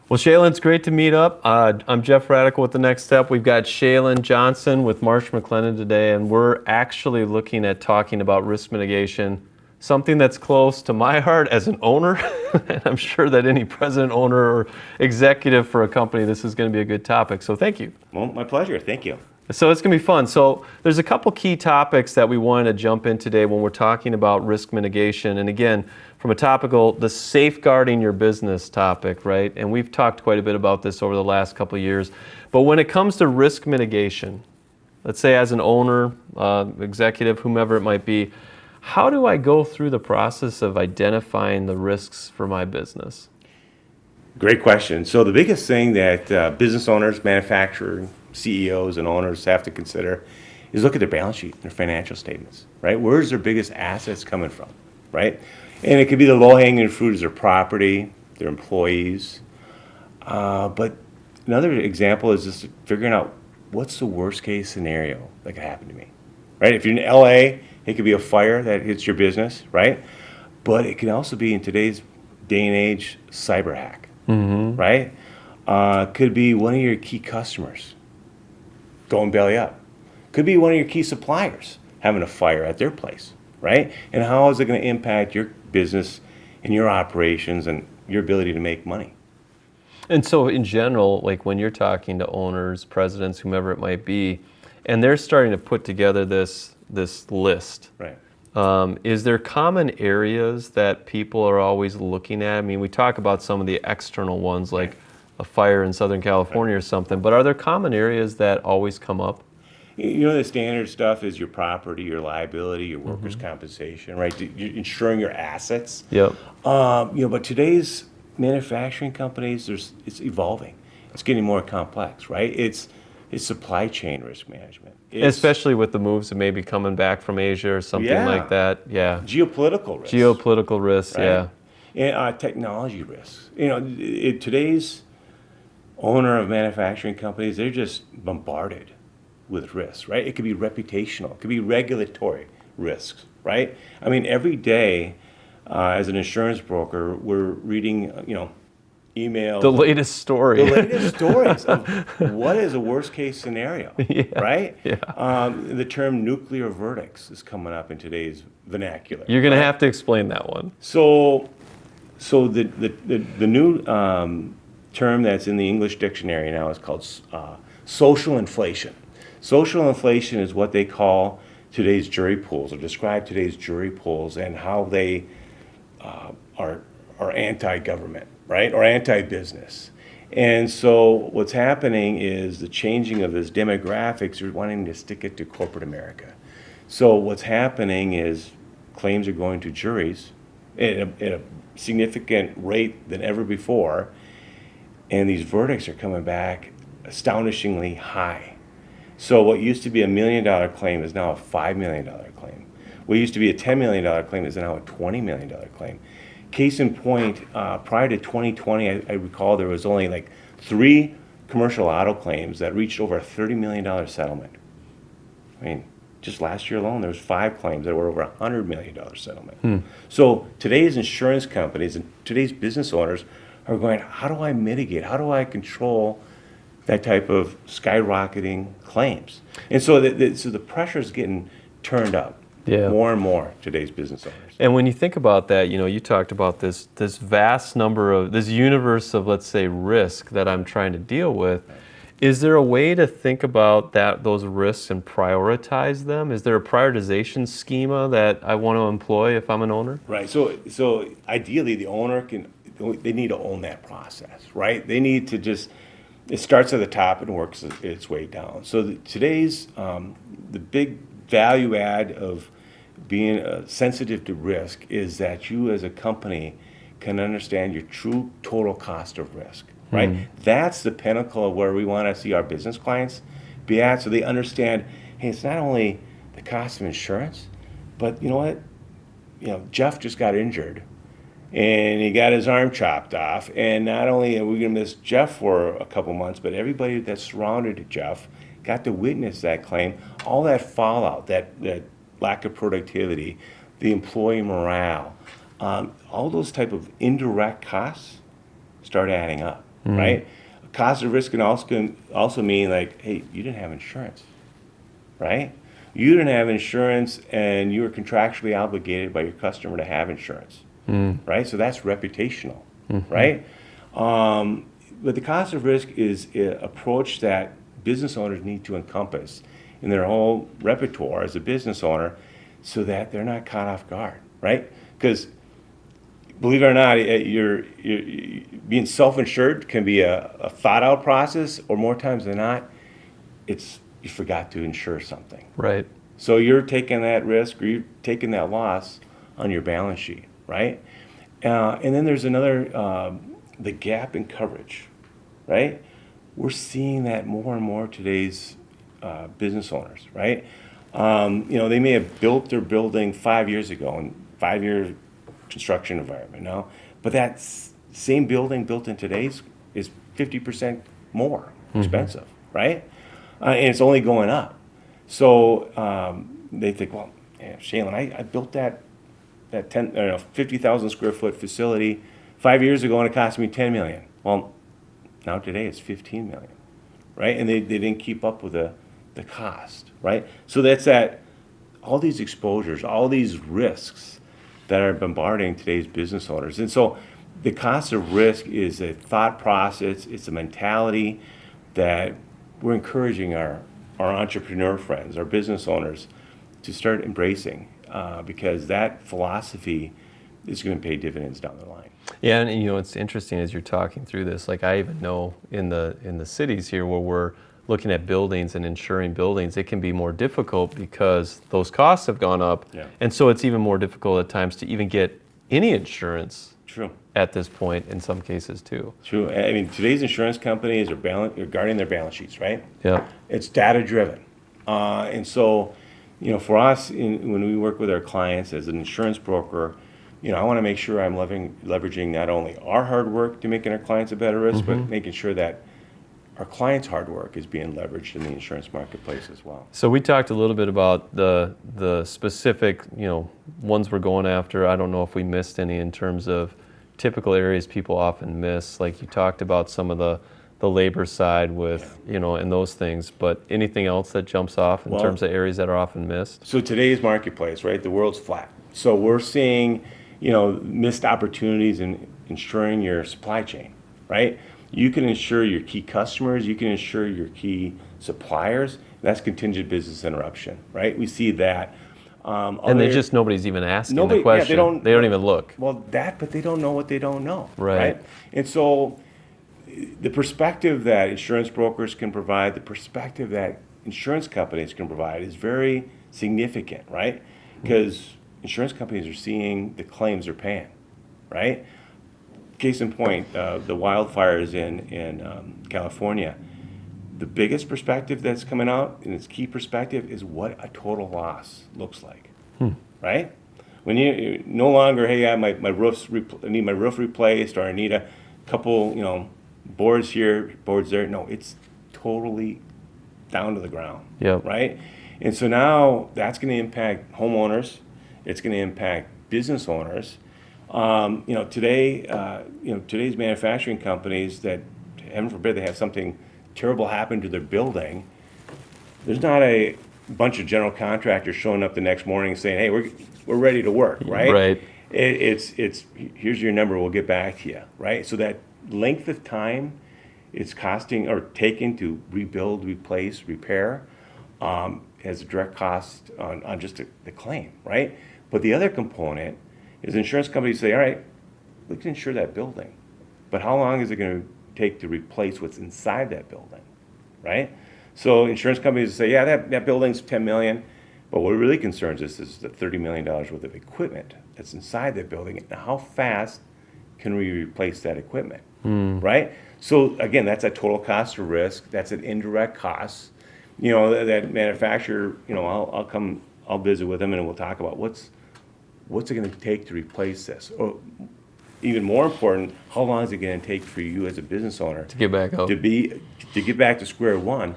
Well, Shalin, it's great to meet up. I'm Jeff Radichel with The Next Step. We've got Shalin Johnson with Marsh McLennan today, and we're actually looking at talking about risk mitigation, something that's close to my heart as an owner, and I'm sure that any president, owner, or executive for a company, this is going to be a good topic. So thank you. Well, my pleasure. Thank you. So it's going to be fun. So there's a couple key topics that we wanted to jump in today when we're talking about risk mitigation. And again, from a topical, the safeguarding your business topic, right? And we've talked quite a bit about this over the last couple of years. But when it comes to risk mitigation, let's say as an owner, executive, whomever it might be, how do I go through the process of identifying the risks for my business? Great question. So the biggest thing that business owners, manufacturing CEOs and owners have to consider is look at their balance sheet, their financial statements, right? Where's their biggest assets coming from, right? And it could be the low-hanging fruit is their property, their employees. But another example is just figuring out what's the worst-case scenario that could happen to me, right? If you're in LA, it could be a fire that hits your business, right? But it can also be, in today's day and age, cyber hack, right? Could be one of your key customers going belly up. Could be one of your key suppliers having a fire at their place, right? And how is it going to impact your business and your operations and your ability to make money? And so in general, like when you're talking to owners, presidents, whomever it might be, and they're starting to put together this list, Right. Is there common areas that people are always looking at? I mean, we talk about some of the external ones like a fire in Southern California or something, but are there common areas that always come up? You know, the standard stuff is your property, your liability, your workers' compensation, right? You're insuring your assets. Yep. But today's manufacturing companies, it's evolving. It's getting more complex, right? It's supply chain risk management. Especially with the moves that may be coming back from Asia or something like that. Yeah. Geopolitical risks. Geopolitical risks, right? yeah. And technology risks. Today's owner of manufacturing companies, they're just bombarded with risks, right? It could be reputational, it could be regulatory risks, right? I mean, every day as an insurance broker, we're reading, emails. The latest story. The latest stories of what is a worst case scenario, right? Yeah. The term nuclear verdicts is coming up in today's vernacular. You're going to have to explain that one. So the new term that's in the English dictionary now is called social inflation. Social inflation is what they call today's jury pools, or describe today's jury pools and how they are anti-government, right, or anti-business. And so what's happening is the changing of this demographics are wanting to stick it to corporate America. So what's happening is claims are going to juries at a significant rate than ever before, and these verdicts are coming back astonishingly high. So what used to be $1 million claim is now a $5 million claim. What used to be a $10 million claim is now a $20 million claim. Case in point, prior to 2020, I recall there was only like 3 commercial auto claims that reached over a $30 million settlement. I mean, just last year alone, there was 5 claims that were over a $100 million settlement. So today's insurance companies and today's business owners are going, how do I mitigate? How do I control that type of skyrocketing claims? And so the pressure is getting turned up more and more, today's business owners. And when you think about that, you talked about this vast number of, this universe of, let's say, risk that I'm trying to deal with. Right. Is there a way to think about those risks and prioritize them? Is there a prioritization schema that I want to employ if I'm an owner? Right. So ideally, the owner they need to own that process, right? They need to it starts at the top and works its way down. So today's, the big value add of being sensitive to risk is that you as a company can understand your true total cost of risk, right? That's the pinnacle of where we want to see our business clients be at, so they understand, hey, it's not only the cost of insurance, but you know what? Jeff just got injured and he got his arm chopped off, and not only are we going to miss Jeff for a couple months, but everybody that surrounded Jeff got to witness that claim, all that fallout, that lack of productivity, the employee morale, all those type of indirect costs start adding up. right? Cost of risk can also mean like, hey, you didn't have insurance, right? You didn't have insurance and you were contractually obligated by your customer to have insurance, right? So that's reputational, right? But the cost of risk is an approach that business owners need to encompass in their whole repertoire as a business owner so that they're not caught off guard, right? Because believe it or not, you're being self-insured can be a thought-out process, or more times than not, it's you forgot to insure something. Right. So you're taking that risk or you're taking that loss on your balance sheet, right? And then there's another, the gap in coverage, right? We're seeing that more and more today's business owners, right? They may have built their building 5 years ago in 5-year construction environment now, but that same building built in today's is 50% more expensive, right? And it's only going up. So they think, well, yeah, Shalin, I built that 50,000 square foot facility 5 years ago and it cost me 10 million. Well, now today it's 15 million, right? And they didn't keep up with the cost, right? So that's all these exposures, all these risks that are bombarding today's business owners. And so the cost of risk is a thought process, it's a mentality that we're encouraging our entrepreneur friends, our business owners, to start embracing because that philosophy is going to pay dividends down the line. Yeah, and it's interesting as you're talking through this. Like I even know in the cities here where we're looking at buildings and insuring buildings, it can be more difficult because those costs have gone up, and so it's even more difficult at times to even get any insurance. True. At this point, in some cases too. True. I mean, today's insurance companies are guarding their balance sheets, right? Yeah. It's data driven, and so for us, when we work with our clients as an insurance broker, I want to make sure I'm leveraging not only our hard work to making our clients a better risk, but making sure that our clients' hard work is being leveraged in the insurance marketplace as well. So we talked a little bit about the specific, ones we're going after. I don't know if we missed any in terms of typical areas people often miss. Like you talked about some of the labor side with, and those things, but anything else that jumps off in terms of areas that are often missed? So today's marketplace, right, the world's flat. So we're seeing, missed opportunities in ensuring your supply chain, right? You can insure your key customers, you can insure your key suppliers. That's contingent business interruption, right? We see that. And nobody's even asking the question. Yeah, they don't even look. Well, but they don't know what they don't know, right? And so the perspective that insurance brokers can provide, the perspective that insurance companies can provide is very significant, right? Because insurance companies are seeing the claims they're paying, right? Case in point, the wildfires in California. The biggest perspective that's coming out, and its key perspective, is what a total loss looks like, right? When you no longer, hey, I need my roof replaced, or I need a couple, boards here, boards there. No, it's totally down to the ground, right? And so now that's going to impact homeowners. It's going to impact business owners. Today, today's manufacturing companies that, heaven forbid, they have something terrible happen to their building. There's not a bunch of general contractors showing up the next morning saying, "Hey, we're ready to work," right? Right. It's here's your number. We'll get back to you, right? So that length of time it's costing or taking to rebuild, replace, repair has a direct cost on just the claim, right? But the other component is insurance companies say, all right, we can insure that building, but how long is it going to take to replace what's inside that building, right? So insurance companies say, yeah, that building's 10 million, but what really concerns us is the $30 million worth of equipment that's inside that building, and how fast can we replace that equipment, right? So again, that's a total cost of risk. That's an indirect cost. That manufacturer, I'll visit with them and we'll talk about what's it going to take to replace this? Or even more important, how long is it going to take for you as a business owner to get back up, to get back to square one?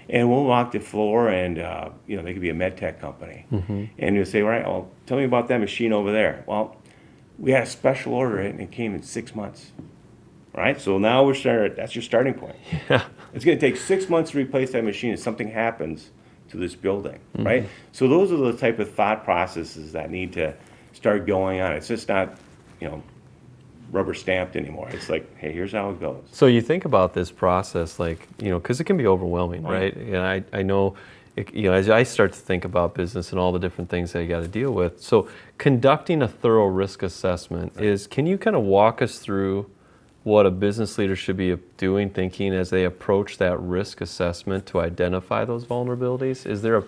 And we'll walk the floor, and they could be a med tech company, and you'll say, all right, well, tell me about that machine over there. Well, we had a special order, and it came in 6 months. right? So now that's your starting point. Yeah. It's going to take 6 months to replace that machine if something happens to this building, right? So those are the type of thought processes that need to start going on. It's just not, rubber stamped anymore. It's like, hey, here's how it goes. So you think about this process, like, because it can be overwhelming, right? And I know, as I start to think about business and all the different things that you got to deal with. So conducting a thorough risk assessment can you kind of walk us through what a business leader should be doing, thinking as they approach that risk assessment to identify those vulnerabilities? Is there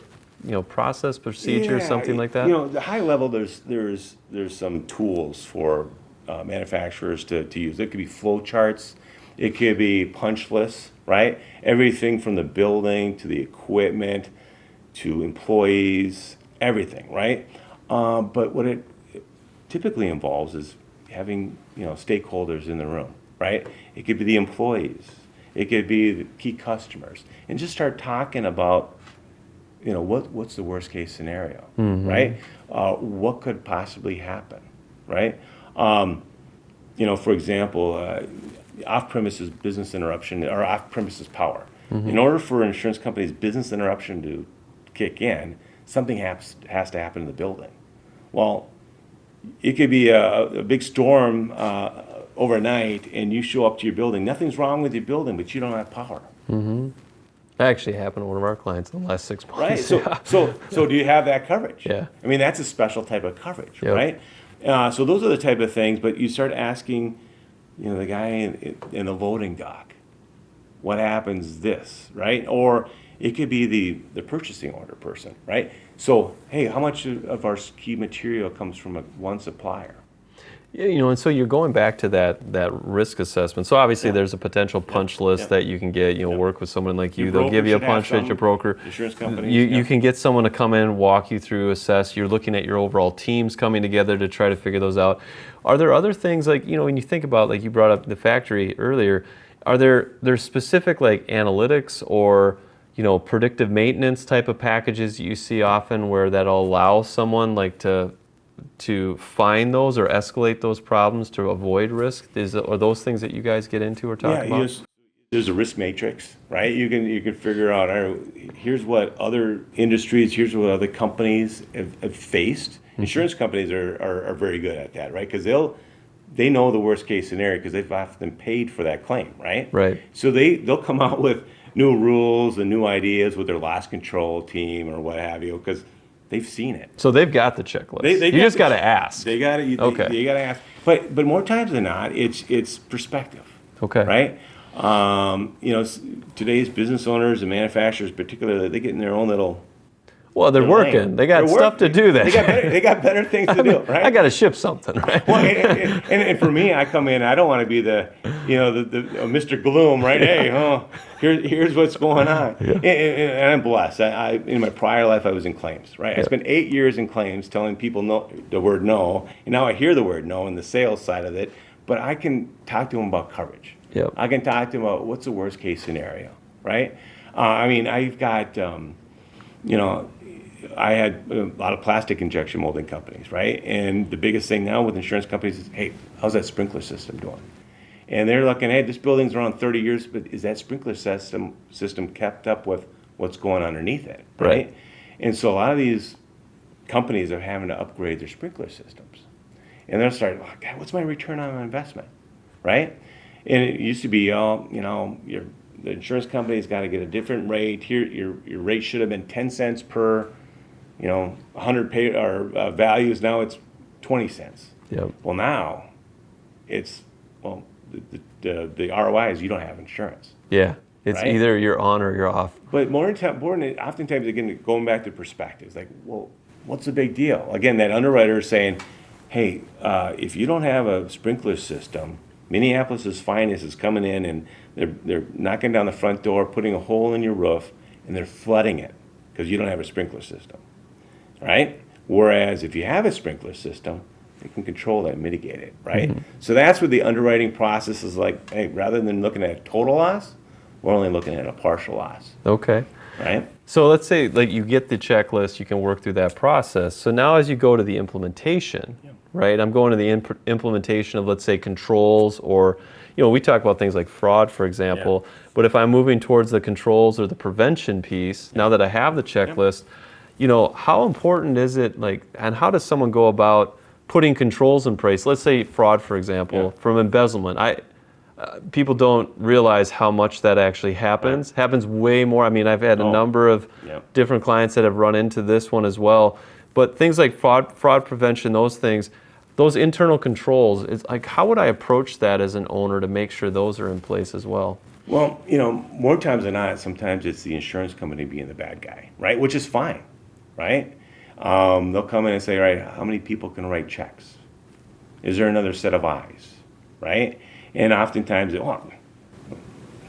a process, procedure, something like that? The high level, there's some tools for manufacturers to use. It could be flow charts. It could be punch lists, right? Everything from the building to the equipment to employees, everything, right? But what it typically involves is having stakeholders in the room, right? It could be the employees. It could be the key customers, and just start talking about what's the worst case scenario, right? What could possibly happen, right? For example, off-premises business interruption or off-premises power. In order for an insurance company's business interruption to kick in, something has to happen in the building. Well, it could be a big storm overnight, and you show up to your building. Nothing's wrong with your building, but you don't have power. That actually happened to one of our clients in the last 6 months. Right. So do you have that coverage? Yeah. I mean, that's a special type of coverage, Yep. right? So those are the type of things. But you start asking, the guy in the loading dock, what happens this, right? Or it could be the purchasing order person, right? So, hey, how much of our key material comes from one supplier? Yeah, and so you're going back to that risk assessment. So obviously there's a potential punch list that you can get, work with someone like you. They'll give you a punch list, your broker. Insurance companies. You can get someone to come in, walk you through, assess. You're looking at your overall teams coming together to try to figure those out. Are there other things like, when you think about, like you brought up the factory earlier, are there specific like analytics or, predictive maintenance type of packages you see often where that'll allow someone like to find those or escalate those problems to avoid risk? Are those things that you guys get into or talk about? There's a risk matrix, right? You can figure out, all right, here's what other industries, here's what other companies have faced. Insurance companies are very good at that, right? Because they know the worst case scenario because they've often paid for that claim, right? Right. So they'll come out with new rules and new ideas with their loss control team or what have you, because they've seen it. So they've got the checklist. You just got to ask. They got it. Okay. You got to ask. But more times than not, it's perspective. Okay. Right. Today's business owners and manufacturers, particularly, they get in their own little. Well, they're working. lane. They're stuff to do. They got better things to do, right? I got to ship something, right? Well, and for me, I come in. I don't want to be the Mr. Gloom, right? Hey, here's what's going on. Yeah. And I'm blessed. I in my prior life, I was in claims, right? I spent 8 years in claims, telling people no, the word no, and now I hear the word no in the sales side of it. But I can talk to them about coverage. Yep. I can talk to them about what's the worst case scenario, right? I've got, I had a lot of plastic injection molding companies, right? And the biggest thing now with insurance companies is, hey, how's that sprinkler system doing? And they're looking, hey, this building's around 30 years, but is that sprinkler system kept up with what's going underneath it, right? And so a lot of these companies are having to upgrade their sprinkler systems. And they'll start, oh, God, what's my return on my investment, right? And it used to be, the insurance company's got to get a different rate. Here, your rate should have been 10 cents per 100 values. Now it's 20 cents. Yep. Well, now it's, the ROI is you don't have insurance. Yeah. It's right? Either you're on or you're off. But more important, oftentimes, again, going back to perspectives, like, well, what's the big deal? Again, that underwriter is saying, hey, if you don't have a sprinkler system, Minneapolis' finest is coming in and they're knocking down the front door, putting a hole in your roof, and they're flooding it because you don't have a sprinkler system, right? Whereas if you have a sprinkler system, you can control that and mitigate it, right? Mm-hmm. So that's what the underwriting process is like. Hey, rather than looking at a total loss, we're only looking at a partial loss. Okay. Right? So let's say like you get the checklist, you can work through that process. So now as you go to the implementation, right? I'm going to the implementation of, let's say, controls or, we talk about things like fraud, for example, but if I'm moving towards the controls or the prevention piece, now that I have the checklist, how important is it, and how does someone go about putting controls in place? Let's say fraud, for example, from embezzlement. People don't realize how much that actually happens. Happens way more. I mean, I've had a number of different clients that have run into this one as well. But things like fraud prevention, those things, those internal controls, it's like, how would I approach that as an owner to make sure those are in place as well? Well, more times than not, sometimes it's the insurance company being the bad guy, right? Which is fine, right? They'll come in and say, right, how many people can write checks? Is there another set of eyes, right? And oftentimes,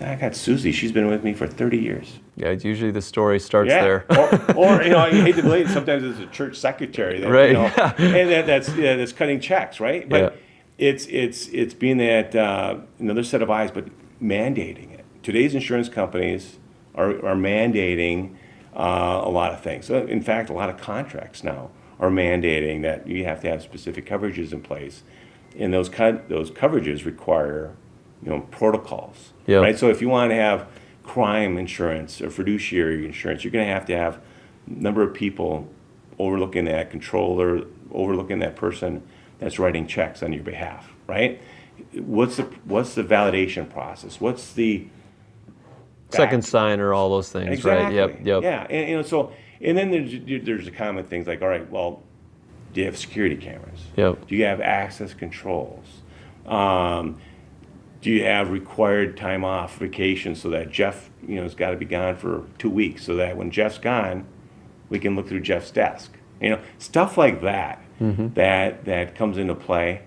I got Susie. She's been with me for 30 years. Yeah, it's usually the story starts there. or you hate to believe it, sometimes it's a church secretary that, right. And that's cutting checks, right? But it's being that another set of eyes, but mandating it. Today's insurance companies are mandating a lot of things. So in fact, a lot of contracts now are mandating that you have to have specific coverages in place, and those coverages require protocols, right? So if you want to have crime insurance or fiduciary insurance, you're going to have a number of people overlooking that controller, overlooking that person that's writing checks on your behalf, right? What's the validation process? What's the second signer, all those things, exactly. right? Yep. Yeah, and then there's the common things like, all right, well, do you have security cameras? Yep. Do you have access controls? Do you have required time off, vacation, so that Jeff, has got to be gone for 2 weeks, so that when Jeff's gone, we can look through Jeff's desk. Stuff like that, that comes into play.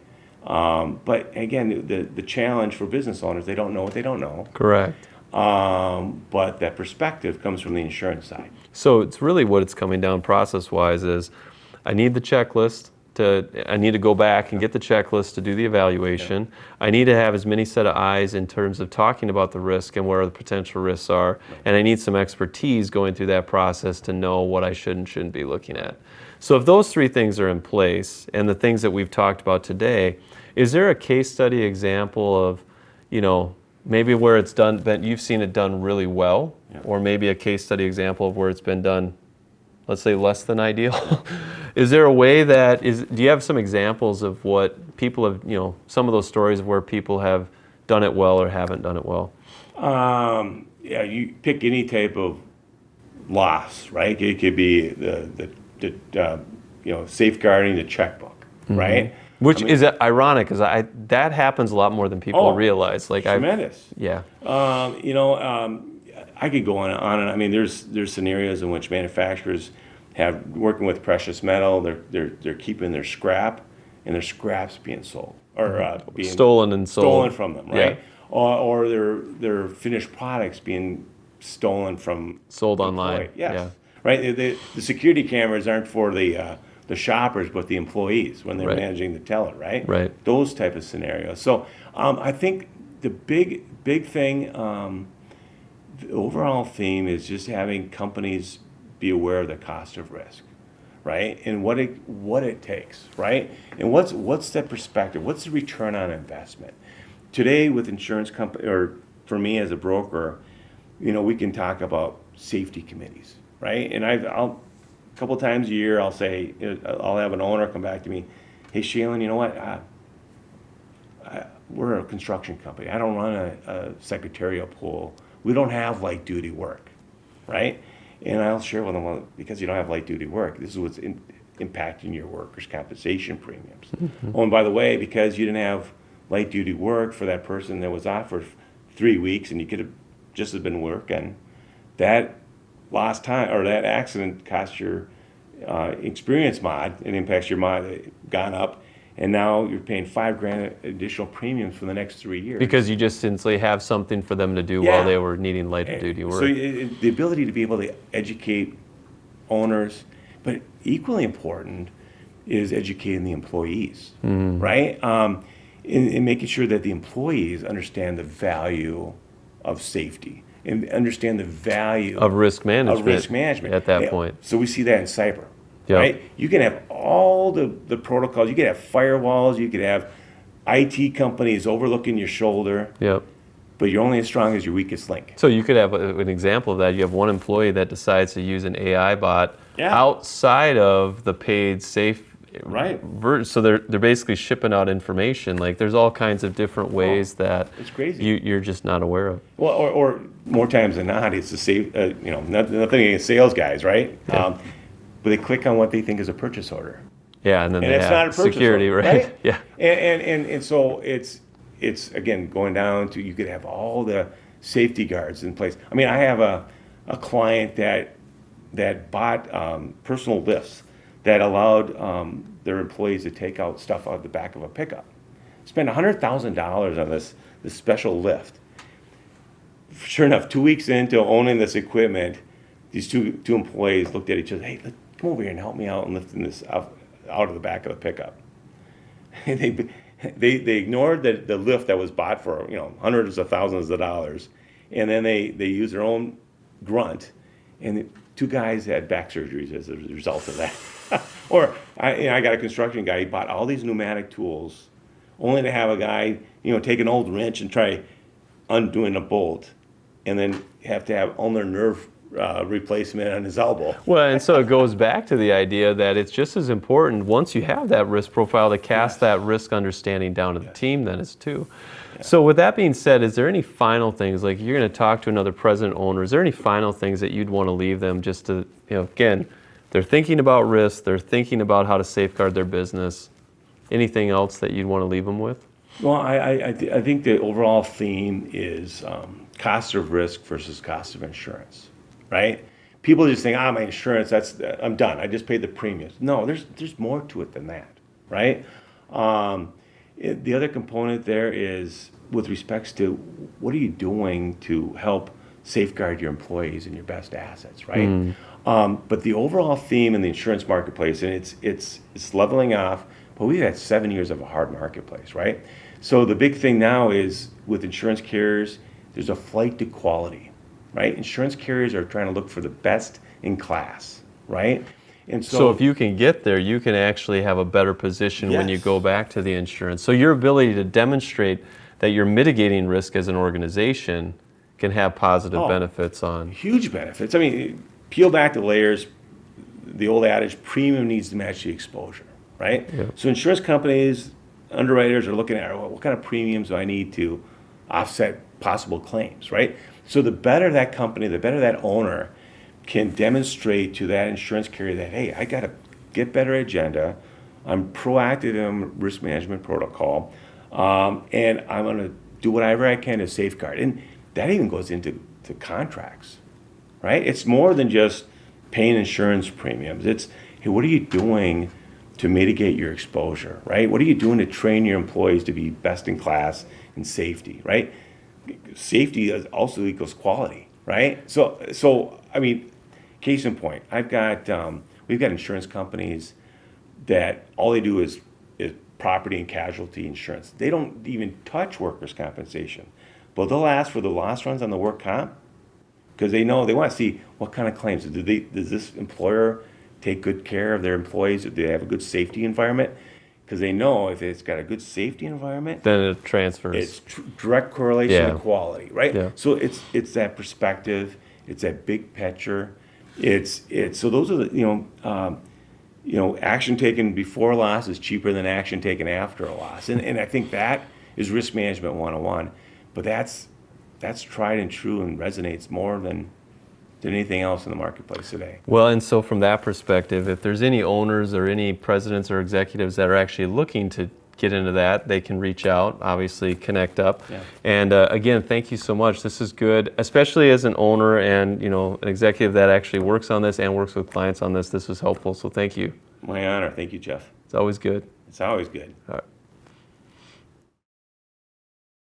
But again, the challenge for business owners, they don't know what they don't know. Correct. But that perspective comes from the insurance side. So it's really what it's coming down process-wise is, I need the checklist. I need to go back and get the checklist to do the evaluation. Yeah. I need to have as many set of eyes in terms of talking about the risk and where the potential risks are. Right. And I need some expertise going through that process to know what I should and shouldn't be looking at. So if those three things are in place, and the things that we've talked about today, is there a case study example of, maybe where it's done, that you've seen it done really well, or maybe a case study example of where it's been done, let's say, less than ideal? Is there a way do you have some examples of what people have, some of those stories of where people have done it well or haven't done it well? You pick any type of loss, right? It could be the safeguarding the checkbook, right? Which is ironic, because that happens a lot more than people realize. Tremendous. Yeah. I could go on and I mean, there's scenarios in which manufacturers have working with precious metal. They're keeping their scrap, and their scrap's being sold or being stolen from them, right? Yeah. Or their finished products being stolen from sold online. Yes. Yeah. Right. The security cameras aren't for the shoppers, but the employees when they're managing the teller, right? Right. Those type of scenarios. So I think the big thing. The overall theme is just having companies be aware of the cost of risk, right? And what it takes, right? And what's that perspective? What's the return on investment? Today with insurance company, or for me as a broker, we can talk about safety committees, right? And I'll a couple times a year I'll say, I'll have an owner come back to me, hey Shalin, you know what? We're a construction company. I don't run a secretarial pool. We don't have light duty work, right? And I'll share with them, well, because you don't have light duty work, this is what's impacting your workers' compensation premiums. Oh, and by the way, because you didn't have light duty work for that person that was off for 3 weeks, and you could have just have been working, that lost time or that accident cost your experience mod and impacts your mod gone up. And now you're paying $5,000 additional premiums for the next 3 years. Because you just simply have something for them to do while they were needing lighter duty work. So the ability to be able to educate owners, but equally important is educating the employees, right? And making sure that the employees understand the value of safety and understand the value of risk management. At that point. So we see that in cyber. Yep. Right? You can have all the protocols. You could have firewalls. You could have IT company is overlooking your shoulder, Yep. but you're only as strong as your weakest link. So you could have an example of that. You have one employee that decides to use an AI bot Yeah. outside of the paid safe. Right. So they're basically shipping out information. Like there's all kinds of different ways that it's crazy. you're just not aware of. Well, or more times than not, it's the safe. Nothing against sales guys, right? Yeah. But they click on what they think is a purchase order, Yeah, and then and they it's have not a purchase security, order, right? Yeah. And so it's again going down to you could have all the safety guards in place. I mean, I have a client that bought personal lifts that allowed their employees to take out stuff out of the back of a pickup. Spent $100,000 on this special lift. Sure enough, 2 weeks into owning this equipment, these two employees looked at each other. Hey, come over here and help me out in lifting this out of the back of the pickup. And they ignored the lift that was bought for hundreds of thousands of dollars, and then they used their own grunt, and the two guys had back surgeries as a result of that. Or I got a construction guy. He bought all these pneumatic tools, only to have a guy take an old wrench and try undoing a bolt, and then have to have ulnar nerve replacement on his elbow. Well, and so it goes back to the idea that it's just as important once you have that risk profile to cast that risk understanding down to the team then as too. Yeah. So with that being said, is there any final things, like you're going to talk to another president owner, is there any final things that you'd want to leave them just to, again, they're thinking about risk, they're thinking about how to safeguard their business. Anything else that you'd want to leave them with? Well, I think the overall theme is cost of risk versus cost of insurance, right? People just think, my insurance, I'm done. I just paid the premiums. No, there's more to it than that, right? The other component there is with respects to what are you doing to help safeguard your employees and your best assets, right? But the overall theme in the insurance marketplace, and it's leveling off, but we've had 7 years of a hard marketplace, right? So the big thing now is with insurance carriers, there's a flight to quality, right? Insurance carriers are trying to look for the best in class, right? And so if you can get there, you can actually have a better position when you go back to the insurance. So your ability to demonstrate that you're mitigating risk as an organization can have positive benefits on. Huge benefits. I mean, peel back the layers, the old adage, premium needs to match the exposure, right? Yeah. So insurance companies, underwriters are looking at, what kind of premiums do I need to offset possible claims, right? So the better that company, the better that owner can demonstrate to that insurance carrier that, hey, I got a get better agenda, I'm proactive in risk management protocol, and I'm going to do whatever I can to safeguard. And that even goes into contracts, right? It's more than just paying insurance premiums. It's, hey, what are you doing to mitigate your exposure, right? What are you doing to train your employees to be best in class in safety, right? Safety also equals quality, right? So I mean, case in point, we've got insurance companies that all they do is property and casualty insurance. They don't even touch workers' compensation, but they'll ask for the loss runs on the work comp because they know they want to see what kind of claims. Does this employer take good care of their employees? Do they have a good safety environment? Because they know if it's got a good safety environment, then it transfers. It's direct correlation to quality, right? Yeah. So it's that perspective. It's that big picture. It's so those are the action taken before a loss is cheaper than action taken after a loss, and I think that is risk management 101. But that's tried and true and resonates more than anything else in the marketplace today. Well, and so from that perspective, if there's any owners or any presidents or executives that are actually looking to get into that, they can reach out, obviously connect up. Yeah. And again, thank you so much. This is good, especially as an owner and an executive that actually works on this and works with clients on this. This was helpful, so thank you. My honor. Thank you, Jeff. It's always good. It's always good. All right.